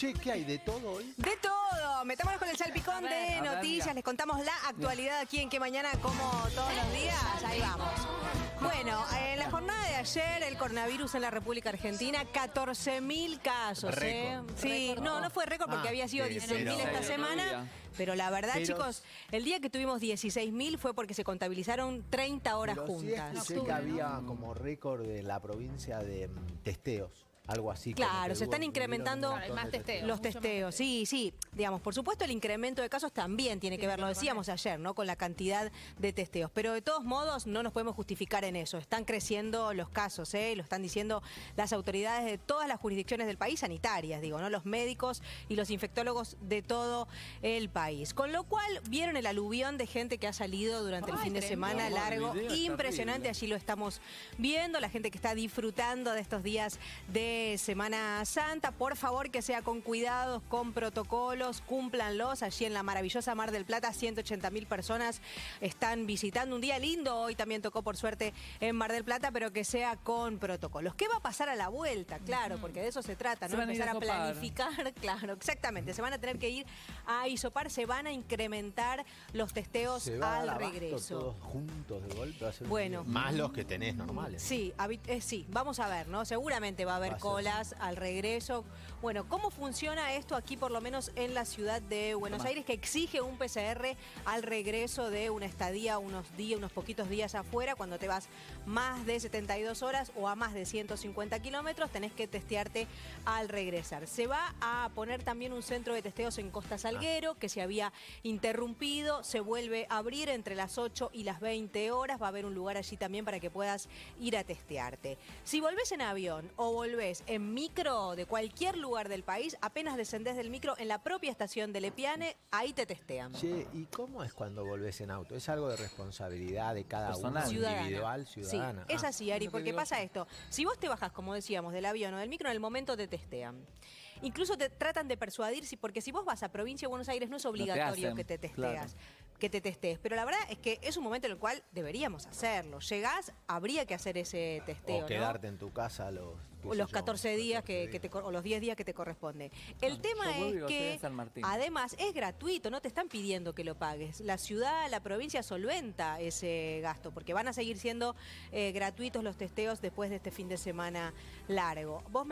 Che, ¿qué hay de todo hoy? De todo. Metámonos con el salpicón de noticias. Les contamos la actualidad aquí en Que Mañana, como todos los días. Ahí vamos. Bueno, en la jornada de ayer, el coronavirus en la República Argentina, 14.000 casos. Sí, no fue récord porque había sido 16.000 esta semana. Pero la verdad, chicos, el día que tuvimos 16.000 fue porque se contabilizaron 30 horas juntas. Sí, escuché que había como récord de la provincia de testeos. Algo así. Claro, se están incrementando los testeos. Sí, digamos, por supuesto el incremento de casos también tiene que ver, lo decíamos ayer, ¿no? Con la cantidad de testeos. Pero de todos modos no nos podemos justificar en eso. Están creciendo los casos, lo están diciendo las autoridades de todas las jurisdicciones del país, sanitarias, digo, ¿no? Los médicos y los infectólogos de todo el país. Con lo cual vieron el aluvión de gente que ha salido durante el fin de semana largo. Impresionante, allí lo estamos viendo, la gente que está disfrutando de estos días de Semana Santa. Por favor, que sea con cuidados, con protocolos, cúmplanlos. Allí en la maravillosa Mar del Plata, 180.000 personas están visitando. Un día lindo, hoy también tocó por suerte en Mar del Plata, pero que sea con protocolos. ¿Qué va a pasar a la vuelta? Claro, porque de eso se trata, ¿no? Empezar a planificar, claro, exactamente. Se van a tener que ir a hisopar, se van a incrementar los testeos al regreso. Todos juntos de golpe. Bueno, más los que tenés normales. Sí, sí, vamos a ver, ¿no? Seguramente va a haber colas al regreso. Bueno, ¿cómo funciona esto aquí, por lo menos en la ciudad de Buenos Aires, que exige un PCR al regreso de una estadía, unos poquitos días afuera? Cuando te vas más de 72 horas o a más de 150 kilómetros, tenés que testearte al regresar. Se va a poner también un centro de testeos en Costa Salguero, que se había interrumpido, se vuelve a abrir entre las 8 y las 20 horas. Va a haber un lugar allí también para que puedas ir a testearte. Si volvés en avión o volvés en micro de cualquier lugar del país, apenas descendés del micro en la propia estación de Lepiane, ahí te testean. Che, ¿y cómo es cuando volvés en auto? ¿Es algo de responsabilidad de cada uno, individual, ciudadana? Sí, es así, Ari, porque pasa esto. Si vos te bajás, como decíamos, del avión o del micro, en el momento te testean. Incluso te tratan de persuadir, porque si vos vas a Provincia de Buenos Aires no es obligatorio que te testeas. Que te testees, pero la verdad es que es un momento en el cual deberíamos hacerlo. Llegás, habría que hacer ese testeo, o quedarte en tu casa los 14 días o los 10 días que te corresponde. El tema es que además es gratuito, no te están pidiendo que lo pagues. La ciudad, la provincia solventa ese gasto, porque van a seguir siendo gratuitos los testeos después de este fin de semana largo. ¿Vos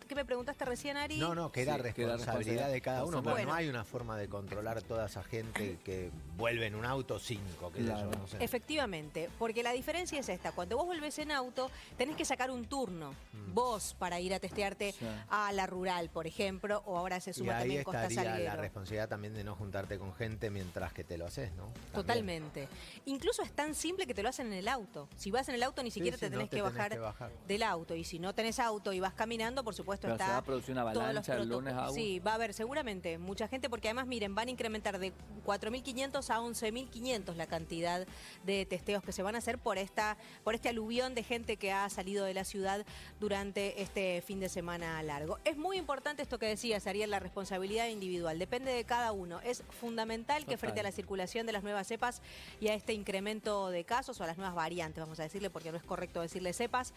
¿qué me preguntaste recién, Ari? No, que era responsabilidad de cada uno. Bueno, no hay una forma de controlar toda esa gente que vuelve en un auto 5, no sé. Efectivamente, porque la diferencia es esta. Cuando vos volvés en auto, tenés que sacar un turno. Vos, para ir a testearte a la rural, por ejemplo, o ahora se suma también Costa Salguero. Y ahí estaría la responsabilidad también de no juntarte con gente mientras que te lo haces, ¿no? También. Totalmente. Incluso es tan simple que te lo hacen en el auto. Si vas en el auto, ni siquiera te tenés que bajar del auto. Y si no tenés auto y vas caminando, por supuesto está... ¿Se va a producir una avalancha el lunes a Sí, va a haber seguramente mucha gente, porque además, miren, van a incrementar de 4.500 a 11.500 la cantidad de testeos que se van a hacer por este aluvión de gente que ha salido de la ciudad durante este fin de semana largo. Es muy importante esto que decías, Ariel, la responsabilidad individual. Depende de cada uno. Es fundamental que frente a la circulación de las nuevas cepas y a este incremento de casos, o a las nuevas variantes, vamos a decirle, porque no es correcto decirle cepas,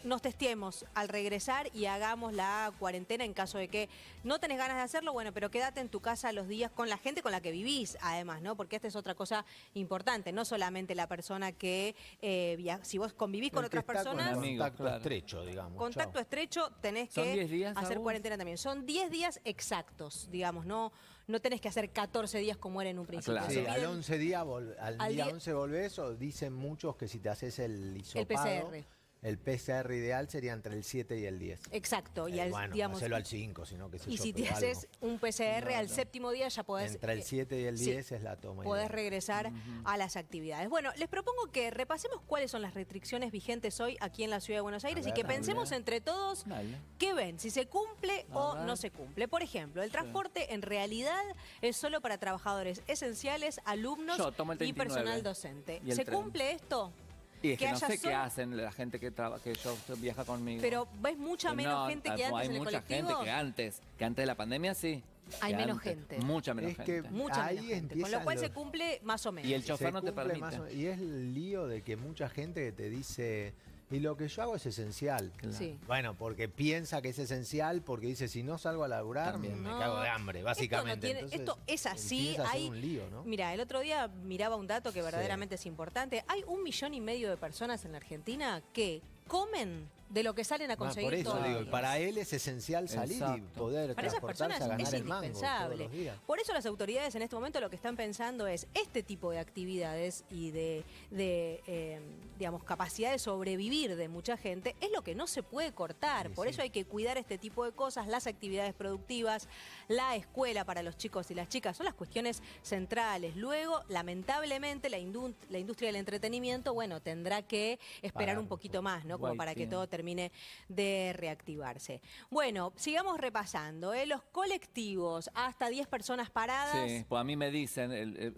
nos testeemos al regresar y hagamos la cuarentena en caso de que no tenés ganas de hacerlo, bueno, pero quédate en tu casa los días con la gente con la que vivís, además, ¿no? Porque esta es otra cosa importante, no solamente la persona que si vos convivís con otras personas... Contacto estrecho, digamos. Contacto estrecho, tenés que hacer cuarentena también. Son 10 días exactos, digamos, no tenés que hacer 14 días como era en un principio. Claro. Sí, al 11 día, al día 11 volvés, o dicen muchos que si te haces el hisopado... El PCR ideal sería entre el 7 y el 10. Exacto. Y digamos, hacerlo al 5, sino que si te haces un PCR al séptimo día ya podés... Entre el 7 y el 10 es la toma. Podés regresar a las actividades. Bueno, les propongo que repasemos cuáles son las restricciones vigentes hoy aquí en la Ciudad de Buenos Aires y que pensemos entre todos qué ven, si se cumple o no se cumple. Por ejemplo, el transporte en realidad es solo para trabajadores esenciales, alumnos y personal docente. ¿Se cumple esto? Y es que no sé qué hacen la gente que viaja conmigo. Pero ves mucha menos gente que antes en el colectivo. Hay mucha gente que antes de la pandemia sí. Hay menos gente. Mucha menos gente. Mucha menos gente. Con lo cual se cumple más o menos. Y el chofer no te permite. Y es el lío de que mucha gente que te dice Y lo que yo hago es esencial. Claro. Sí. Bueno, porque piensa que es esencial, porque dice, si no salgo a laburar, me cago de hambre, básicamente. Esto es así. Hay un lío, ¿no? Mira, el otro día miraba un dato que verdaderamente es importante. Hay 1,5 millones de personas en la Argentina que comen de lo que salen a conseguir por eso todos digo, los días. para él es esencial salir y poder para esas personas transportarse a ganar es el mango indispensable. todos los días. Por eso las autoridades en este momento lo que están pensando es este tipo de actividades y digamos, capacidad de sobrevivir de mucha gente es lo que no se puede cortar. Por eso hay que cuidar este tipo de cosas, las actividades productivas, la escuela para los chicos y las chicas, son las cuestiones centrales. Luego, lamentablemente, la industria del entretenimiento, bueno, tendrá que esperar un poquito más, ¿no? Como para que todo termine de reactivarse. Bueno, sigamos repasando. Los colectivos, hasta 10 personas paradas. Sí, pues a mí me dicen, el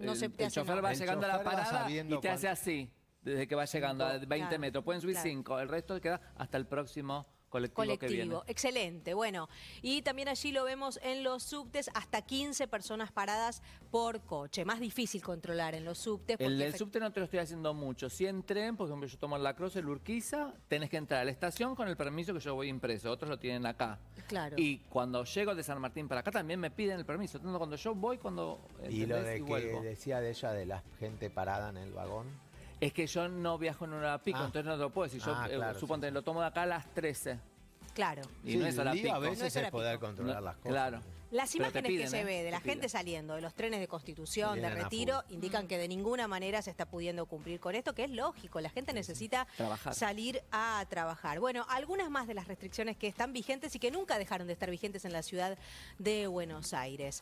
chofer va El llegando a la chofer va parada sabiendo y te hace así, desde que va llegando a 20 metros. Pueden subir 5, el resto queda hasta el próximo colectivo que viene. Excelente, bueno. Y también allí lo vemos en los subtes, hasta 15 personas paradas por coche. Más difícil controlar en los subtes. El subte no te lo estoy haciendo mucho. Si en tren, por ejemplo, yo tomo la Croce, el Urquiza, tenés que entrar a la estación con el permiso que yo voy impreso. Otros lo tienen acá. Claro. Y cuando llego de San Martín para acá también me piden el permiso. Tanto cuando yo voy, Y lo de y que vuelvo. decía de ella, de la gente parada en el vagón. Es que yo no viajo en una hora pico, entonces no te lo puedo decir. Yo claro, suponte, lo tomo de acá a las 13. Claro. Y no es hora pico. A veces no es es poder controlar las cosas. Claro. Las imágenes piden, que se ve de la gente saliendo de los trenes de Constitución, de Retiro, indican que de ninguna manera se está pudiendo cumplir con esto, que es lógico, la gente necesita salir a trabajar. Bueno, algunas más de las restricciones que están vigentes y que nunca dejaron de estar vigentes en la ciudad de Buenos Aires.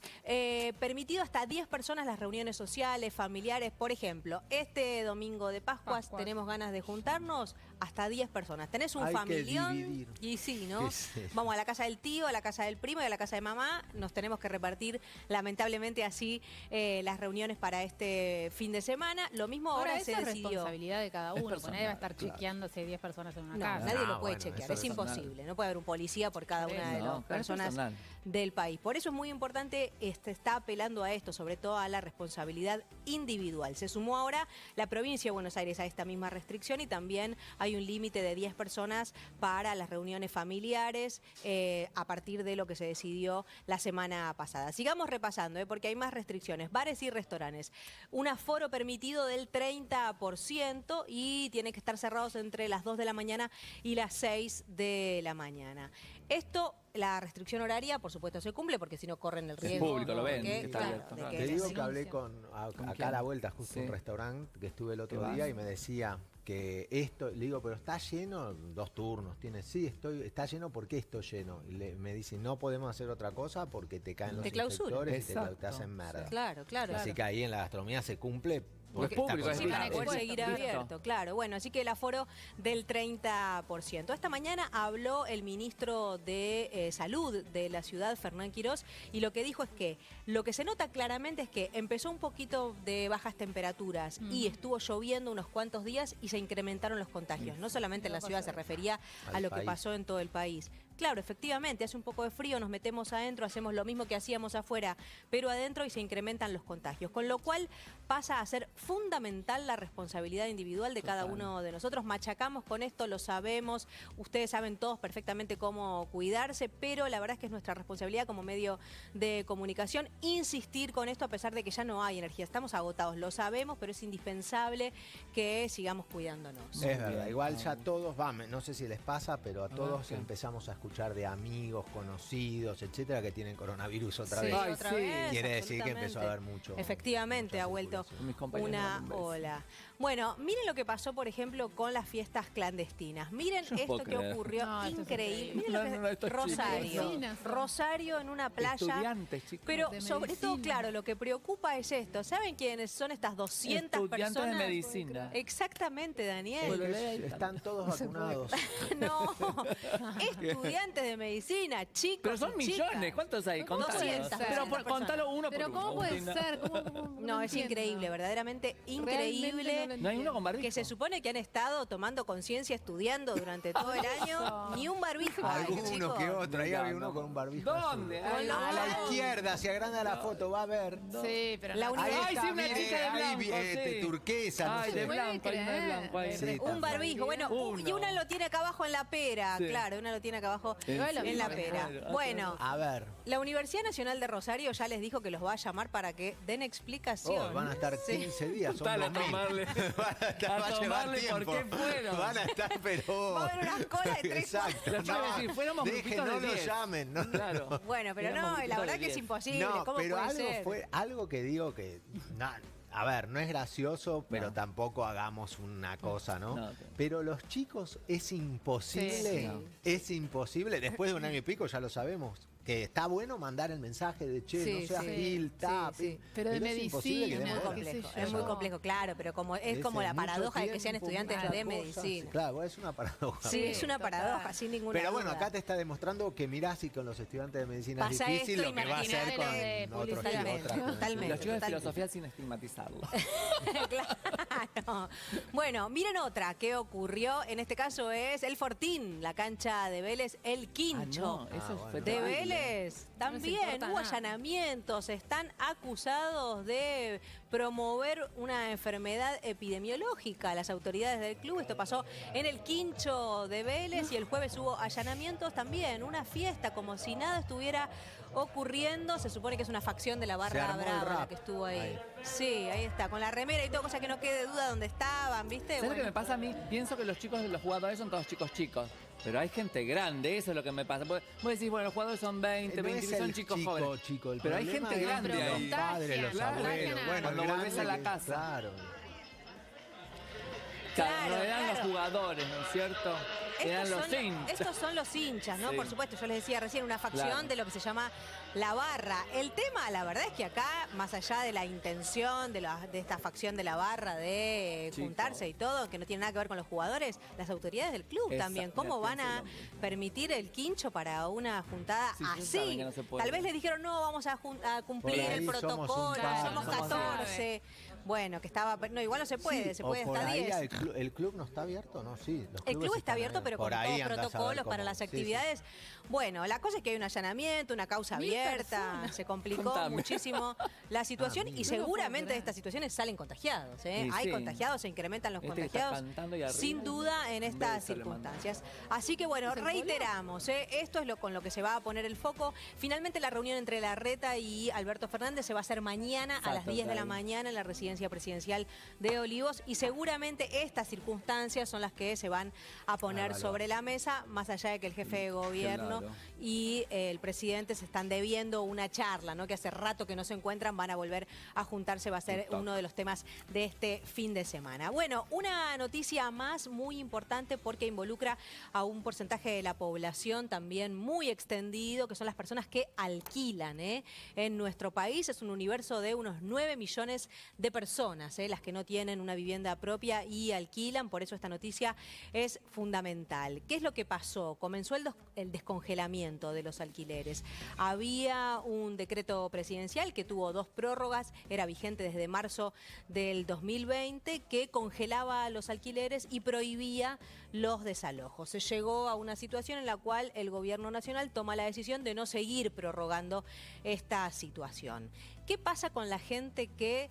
Permitido hasta 10 personas las reuniones sociales, familiares, por ejemplo, este domingo de Pascuas tenemos ganas de juntarnos, hasta 10 personas. Tenés un familión y sí, ¿no? Vamos a la casa del tío, a la casa del primo y a la casa de mamá. Nos tenemos que repartir, lamentablemente, así las reuniones para este fin de semana. Lo mismo ahora se decidió. Es responsabilidad de cada uno, porque nadie va a estar chequeando si hay 10 personas en una casa. Nadie lo puede chequear, es imposible. No puede haber un policía por cada una de las personas del país. Por eso es muy importante, está apelando a esto, sobre todo a la responsabilidad individual. Se sumó ahora la provincia de Buenos Aires a esta misma restricción y también hay un límite de 10 personas para las reuniones familiares a partir de lo que se decidió la semana pasada. Sigamos repasando, porque hay más restricciones. Bares y restaurantes. Un aforo permitido del 30% y tiene que estar cerrados entre las 2 de la mañana y las 6 de la mañana. Esto, la restricción horaria, por supuesto, se cumple porque si no corren el riesgo. El público lo ven, que está abierto. Te digo que hablé acá a la vuelta, justo un restaurante que estuve el otro día y me decía que esto, le digo, pero está lleno, 2 turnos tiene, está lleno, ¿por qué estoy lleno? Y me dice, no podemos hacer otra cosa porque te caen los inspectores y te hacen merda. Claro. Así que ahí en la gastronomía se cumple. Porque público, puede seguir abierto, claro. Bueno, así que el aforo del 30%. Esta mañana habló el ministro de Salud de la ciudad, Fernán Quirós, y lo que dijo es que lo que se nota claramente es que empezó un poquito de bajas temperaturas y estuvo lloviendo unos cuantos días y se incrementaron los contagios. No solamente en la ciudad, se refería a lo que pasó en todo el país. Claro, efectivamente, hace un poco de frío, nos metemos adentro, hacemos lo mismo que hacíamos afuera, pero adentro y se incrementan los contagios. Con lo cual pasa a ser fundamental la responsabilidad individual de cada uno de nosotros. Machacamos con esto, lo sabemos, ustedes saben todos perfectamente cómo cuidarse, pero la verdad es que es nuestra responsabilidad como medio de comunicación insistir con esto a pesar de que ya no hay energía. Estamos agotados, lo sabemos, pero es indispensable que sigamos cuidándonos. Es verdad, igual ya todos, no sé si les pasa, pero a todos empezamos a escuchar de amigos, conocidos, etcétera, que tienen coronavirus otra vez. Quiere decir que empezó a haber mucho. Efectivamente, ha vuelto una ola. Bueno, miren lo que pasó, por ejemplo, con las fiestas clandestinas. Miren esto que ocurrió, increíble. Miren lo que Rosario en una playa. Pero sobre todo, claro, lo que preocupa es esto. ¿Saben quiénes son estas 200 personas? De medicina. Exactamente, Daniel. Están todos vacunados. No, estudiantes estudiantes de medicina, chicos. Pero son millones, ¿cuántos hay? Contalos. Pero contalo uno por uno. Pero ¿cómo puede ser? No, es increíble, verdaderamente increíble. No hay uno con barbijo. Que se supone que han estado tomando conciencia, estudiando durante todo el año. Ni un barbijo. Alguno que otro, ahí había uno con un barbijo. ¿Dónde? Azul. A la izquierda, si agranda la foto, va a ver. Sí, pero la Ahí Ay, está, sí, una mire, chica de ahí, blanco, sí. turquesa, no Ay, sé. de blanco, hay una de blanco ahí. Sí, un barbijo, bueno, Uno. y una lo tiene acá abajo en la pera, Sí. claro, una lo tiene acá abajo Igual en la mismo, pera. claro. Bueno, A ver. la Universidad Nacional de Rosario ya les dijo que los va a llamar para que den explicación. Van a estar 15 días, son Dale, a 2000. tomarle. Van a estar, A va a llevar tomarle, tiempo. ¿por qué fueron? Van a estar, pero... Va a haber unas colas de 3 Exacto. Lo que iba a decir, fuéramos dejen, grupitos no de lo 10. llamen. No, Claro. Bueno, pero Éramos no, la grupitos verdad de que es 10. imposible. No, ¿Cómo pero puede algo ser? fue algo que digo que a ver, no es gracioso, pero No. tampoco hagamos una cosa, ¿no? No. Pero los chicos es imposible, Sí. es imposible, después de un año y pico ya lo sabemos. Que está bueno mandar el mensaje de che, Sí, no seas sí, gil, sí. Pero de es imposible que medicina, demos Es bola. complejo, qué sé es muy yo. complejo, claro, pero como es como la mucho paradoja de que sean tiempo, estudiantes muchas de cosas. medicina. Claro, es una paradoja. Sí, es una total. paradoja, sin ninguna Pero bueno, duda. acá te está demostrando que mirás y con los estudiantes de medicina Pasa es difícil esto, lo que va a hacer imagínate con lo de otros publicidad. chicos. otras Totalmente. Los chicos de Totalmente. filosofía sin estigmatizarlo. Claro. Bueno, miren otra que ocurrió, en este caso es el Fortín, la cancha de Vélez, el Quincho. Eso bueno. fue De terrible. Vélez No les también importa hubo nada. allanamientos, están acusados de promover una enfermedad epidemiológica. Las autoridades del club, esto pasó en el Quincho de Vélez y el jueves hubo allanamientos también, una fiesta como si nada estuviera ocurriendo. Se supone que es una facción de la Se Barra armó el Brava la rap. que estuvo ahí. Ahí. Sí, ahí está, con la remera y todo, cosa que no quede duda dónde estaban, ¿viste? ¿Sabes lo que Bueno. me pasa a mí? Pienso que los chicos de los jugadores son todos chicos chicos. Pero hay gente grande, eso es lo que me pasa. Vos decís, bueno, los jugadores son 20, No 20, es son el chicos chico, jóvenes. chico, el Pero hay problema gente es grande Pero ahí. Los padres, los contagian, abuelos. contagian Bueno, Cuando el volvés a grande la que- casa. Claro. Claro, no eran claro. los jugadores, ¿no es cierto? Eran los hinchas. Estos son los hinchas, ¿no? Sí. Por supuesto, yo les decía recién, una facción Claro. de lo que se llama la barra. El tema, la verdad es que acá, más allá de la intención de esta facción de la barra de Chico. juntarse y todo, que no tiene nada que ver con los jugadores, las autoridades del club Esa, también, mira, ¿cómo van a pienso lo mismo. permitir el quincho para una juntada Sí, sí, así? saben que no se puede. Tal vez les dijeron, no, vamos a cumplir Por ahí el somos un protocolo, par, somos no se 14. Bueno, que estaba... No, igual no se puede, se O puede por hasta ahí 10. el club no está abierto, ¿no? Sí. los El clubes club está están abierto, pero con Por ahí todos andás a ver protocolos cómo. para las Sí, sí. actividades. Bueno, la cosa es que hay un allanamiento, una causa 1000 abierta, personas. se complicó Contame. muchísimo la situación mil. y No lo puedo seguramente de creer. estas situaciones salen contagiados. ¿eh? Y Hay sí. contagiados, se incrementan los Este que está contagiados, cantando ahí arriba. sin duda, en Un estas beso le mando. circunstancias. Así que bueno, ¿Es el polio? reiteramos, esto es con lo que se va a poner el foco. Finalmente la reunión entre Larreta y Alberto Fernández se va a hacer mañana a las Exacto, 10 de la claro. mañana en la residencia presidencial de Olivos y seguramente estas circunstancias son las que se van a poner evaluar. sobre la mesa, más allá de que el jefe de gobierno Claro. y el presidente se están debiendo una charla, ¿no? Que hace rato que no se encuentran, van a volver a juntarse, va a ser TikTok. uno de los temas de este fin de semana. Bueno, una noticia más muy importante porque involucra a un porcentaje de la población también muy extendido, que son las personas que alquilan, ¿eh? En nuestro país es un universo de unos 9 millones de personas, las que no tienen una vivienda propia y alquilan, por eso esta noticia es fundamental. ¿Qué es lo que pasó? Comenzó el descongelamiento de los alquileres. Había un decreto presidencial que tuvo 2 prórrogas, era vigente desde marzo del 2020, que congelaba los alquileres y prohibía los desalojos. Se llegó a una situación en la cual el gobierno nacional toma la decisión de no seguir prorrogando esta situación. ¿Qué pasa con la gente que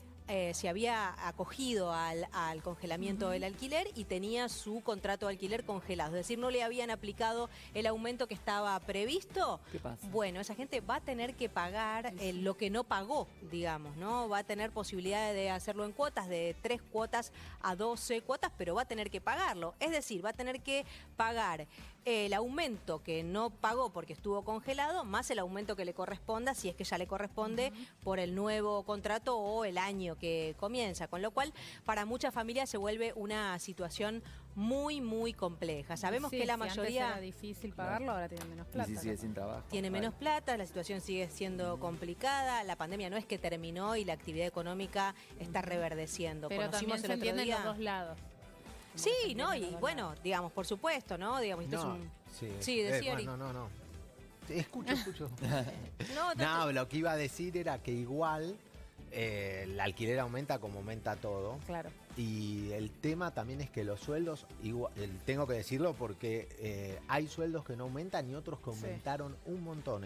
se había acogido al congelamiento del alquiler y tenía su contrato de alquiler congelado? Es decir, no le habían aplicado el aumento que estaba previsto. ¿Qué pasa? Bueno, esa gente va a tener que pagar lo que no pagó, digamos, ¿no? Va a tener posibilidad de hacerlo en cuotas, de 3 cuotas a 12 cuotas, pero va a tener que pagarlo. Es decir, va a tener que pagar el aumento que no pagó porque estuvo congelado, más el aumento que le corresponda, si es que ya le corresponde, por el nuevo contrato o el año que comienza. Con lo cual, para muchas familias se vuelve una situación muy, muy compleja. Sabemos Sí, que la si antes mayoría era difícil pagarlo, ahora tienen menos Y plata. si sigue sin trabajo. tiene Claro. menos plata, la situación sigue siendo complicada, la pandemia no es que terminó y la actividad económica está reverdeciendo. Pero también Conocimos se el otro entienden día... los dos lados. Sí, Se ¿no? entienden Y los dos bueno, lados. digamos, por supuesto, ¿no? Digamos, esto No, es un... Sí, decía no. Escucho. No, lo que iba a decir era que igual el alquiler aumenta como aumenta todo. Claro. Y el tema también es que los sueldos, tengo que decirlo porque hay sueldos que no aumentan y otros que aumentaron un montón.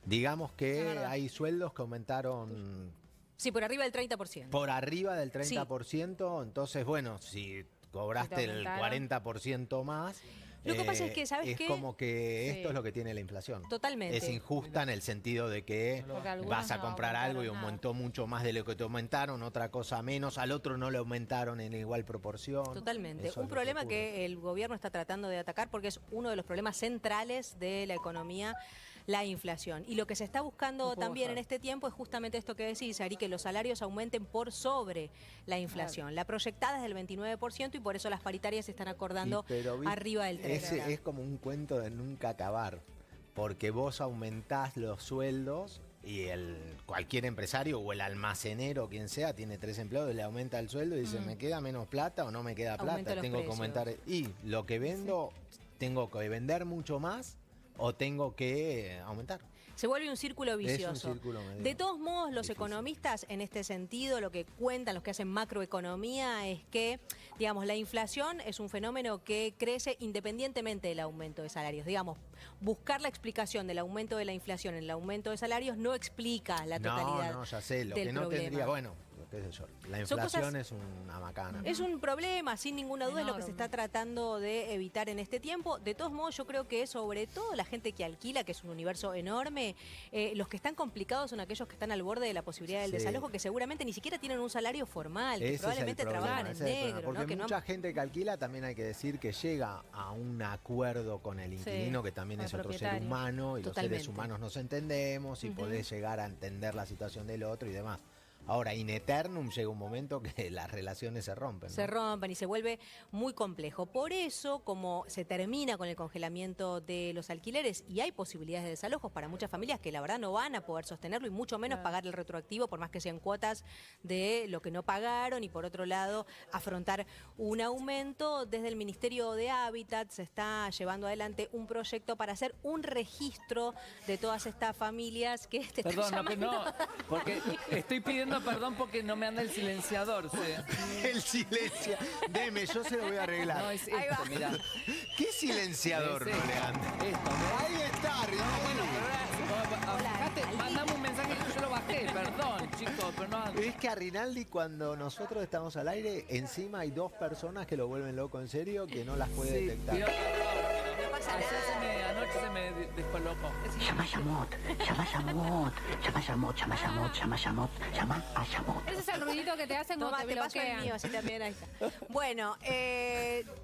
Digamos que hay sueldos que aumentaron... Sí, por arriba del 30%. Por arriba del 30%, entonces bueno, si cobraste el 40% más... Lo que pasa es que, ¿sabes qué? Es como que esto es lo que tiene la inflación. Totalmente. Es injusta en el sentido de que vas a comprar algo y aumentó mucho más de lo que te aumentaron, otra cosa menos, al otro no le aumentaron en igual proporción. Totalmente. Un problema que el gobierno está tratando de atacar porque es uno de los problemas centrales de la economía, la inflación. Y lo que se está buscando también en este tiempo es justamente esto que decís, Ari, que los salarios aumenten por sobre la inflación. Claro. La proyectada es del 29% y por eso las paritarias se están acordando arriba del 30%. Es como un cuento de nunca acabar, porque vos aumentás los sueldos y cualquier empresario o el almacenero, quien sea, tiene 3 empleados, le aumenta el sueldo y dice, ¿me queda menos plata o no me queda plata? Tengo que aumentar. Y lo que vendo, tengo que vender mucho más o tengo que aumentar. Se vuelve un círculo vicioso. Es un círculo medio de todos modos, los difícil. Economistas, en este sentido, lo que cuentan, los que hacen macroeconomía, es que, digamos, la inflación es un fenómeno que crece independientemente del aumento de salarios. Digamos, buscar la explicación del aumento de la inflación en el aumento de salarios no explica la totalidad. No, ya sé, lo que no tendría, bueno, qué sé yo, la inflación es una macana. Es un problema, sin ninguna duda, es lo que se está tratando de evitar en este tiempo. De todos modos, yo creo que sobre todo la gente que alquila, que es un universo enorme, los que están complicados son aquellos que están al borde de la posibilidad del desalojo, que seguramente ni siquiera tienen un salario formal, que probablemente trabajan en negro. Porque mucha gente que alquila, también hay que decir que llega a un acuerdo con el inquilino, que también es otro ser humano, y los seres humanos nos entendemos, y podés llegar a entender la situación del otro y demás. Ahora, in eternum llega un momento que las relaciones se rompen, ¿no? Se rompen y se vuelve muy complejo. Por eso, como se termina con el congelamiento de los alquileres y hay posibilidades de desalojos para muchas familias que la verdad no van a poder sostenerlo y mucho menos pagar el retroactivo, por más que sean cuotas de lo que no pagaron, y por otro lado, afrontar un aumento. Desde el Ministerio de Hábitat se está llevando adelante un proyecto para hacer un registro de todas estas familias que Perdón, no, porque estoy pidiendo perdón porque no me anda el silenciador. El silenciador. Deme, yo se lo voy a arreglar. No, es esto, mirá. ¿Qué silenciador no le anda? Esto, ahí está, bueno, pero fíjate, mandame un mensaje que yo lo bajé, perdón, chicos, pero no. Es que a Rinaldi, cuando nosotros estamos al aire, encima hay 2 personas que lo vuelven loco en serio, que no las puede detectar. Anoche se me descolocó. Llama a Yamot. Ese es el ruidito que te hacen cuando te bloquean. El mío, así también, ahí está. Bueno,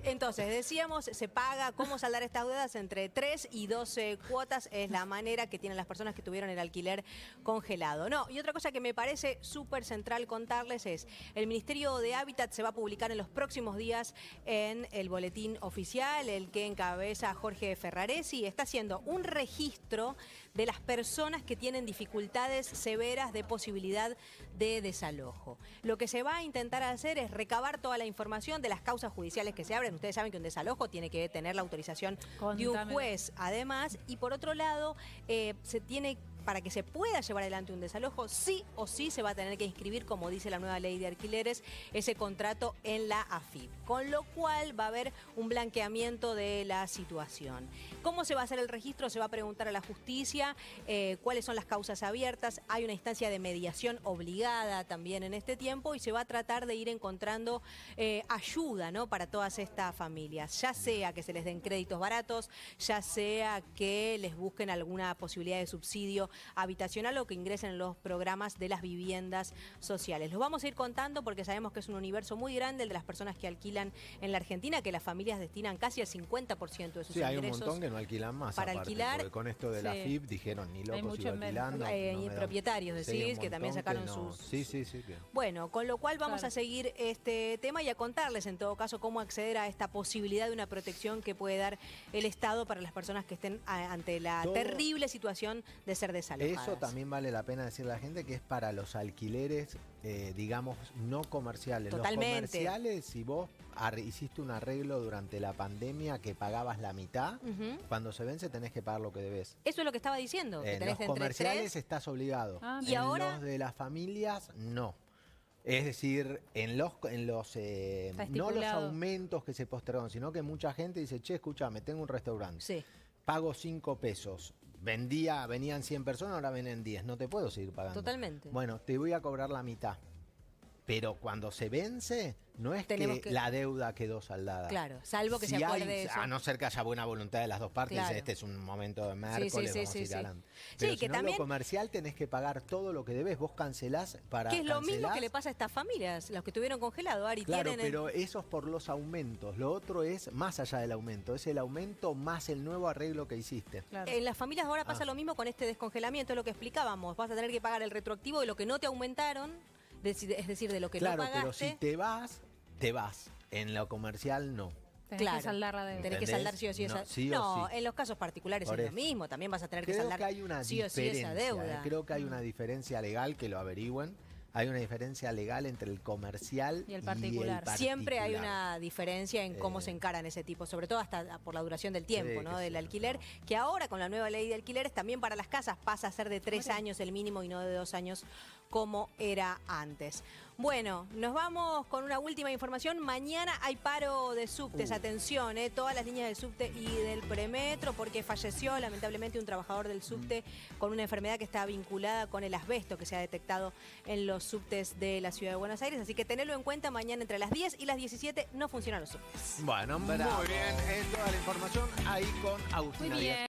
entonces, decíamos, se paga cómo saldar estas deudas entre 3 y 12 cuotas. Es la manera que tienen las personas que tuvieron el alquiler congelado. No, y otra cosa que me parece súper central contarles es, el Ministerio de Hábitat se va a publicar en los próximos días en el boletín oficial, el que encabeza Jorge Ferraresi, está haciendo un registro de las personas que tienen dificultades severas de posibilidad de desalojo. Lo que se va a intentar hacer es recabar toda la información de las causas judiciales que se abren. Ustedes saben que un desalojo tiene que tener la autorización de un juez, además, y por otro lado, se tiene, para que se pueda llevar adelante un desalojo, sí o sí se va a tener que inscribir, como dice la nueva ley de alquileres, ese contrato en la AFIP. Con lo cual va a haber un blanqueamiento de la situación. ¿Cómo se va a hacer el registro? Se va a preguntar a la justicia cuáles son las causas abiertas. Hay una instancia de mediación obligada también en este tiempo y se va a tratar de ir encontrando ayuda, ¿no?, para todas estas familias. Ya sea que se les den créditos baratos, ya sea que les busquen alguna posibilidad de subsidio habitacional o que ingresen en los programas de las viviendas sociales. Los vamos a ir contando porque sabemos que es un universo muy grande el de las personas que alquilan en la Argentina, que las familias destinan casi el 50% de sus ingresos. Sí, hay un montón que no alquilan más para aparte, alquilar. Con esto de la FIP dijeron, ni locos sigo alquilando. Y propietarios, decís, que también sacaron sus... Sí. Bueno, con lo cual vamos a seguir este tema y a contarles en todo caso cómo acceder a esta posibilidad de una protección que puede dar el Estado para las personas que estén ante la terrible situación de ser desalojadas. Eso también vale la pena decirle a la gente que es para los alquileres, digamos, no comerciales. Totalmente. Los comerciales, si vos hiciste un arreglo durante la pandemia que pagabas la mitad, cuando se vence tenés que pagar lo que debes. Eso es lo que estaba diciendo. Que En tenés los comerciales estás obligado. ¿Y ahora? Los de las familias, no. Es decir, no los aumentos que se postergaron, sino que mucha gente dice, che, escúchame, tengo un restaurante, sí, pago 5 pesos, venían 100 personas, ahora vienen 10, no te puedo seguir pagando. Totalmente. Bueno, te voy a cobrar la mitad. Pero cuando se vence, no es que la deuda quedó saldada. Claro, salvo que se acuerde eso. A no ser que haya buena voluntad de las dos partes, Claro. este es un momento de miércoles, vamos a ir adelante. Pero Sí, que si no, también, lo comercial tenés que pagar todo lo que debes, vos cancelás para que es lo mismo que le pasa a estas familias, los que tuvieron congelado, Ari. Claro, pero eso es por los aumentos. Lo otro es más allá del aumento, es el aumento más el nuevo arreglo que hiciste. Claro. En las familias ahora pasa lo mismo con este descongelamiento, es lo que explicábamos. Vas a tener que pagar el retroactivo de lo que no te aumentaron, es decir, de lo que no pagaste. Claro, pero si te vas. En lo comercial, no. Tenés que saldar la deuda. Tenés que saldar sí o sí esa deuda. No, en los casos particulares es lo mismo. También vas a tener que saldar sí o sí esa deuda. Creo que hay una diferencia legal, que lo averigüen. Hay una diferencia legal entre el comercial y el particular. Siempre hay una diferencia en cómo se encaran ese tipo, sobre todo hasta por la duración del tiempo, ¿no? Del alquiler, que ahora con la nueva ley de alquileres también para las casas pasa a ser de 3 años el mínimo y no de 2 años como era antes. Bueno, nos vamos con una última información. Mañana hay paro de subtes, atención, todas las líneas del subte y del premetro, porque falleció lamentablemente un trabajador del subte con una enfermedad que está vinculada con el asbesto que se ha detectado en los subtes de la Ciudad de Buenos Aires. Así que tenedlo en cuenta, mañana entre las 10 y las 17 no funcionan los subtes. Bueno, muy bien, es toda la información ahí con Agustina Díaz.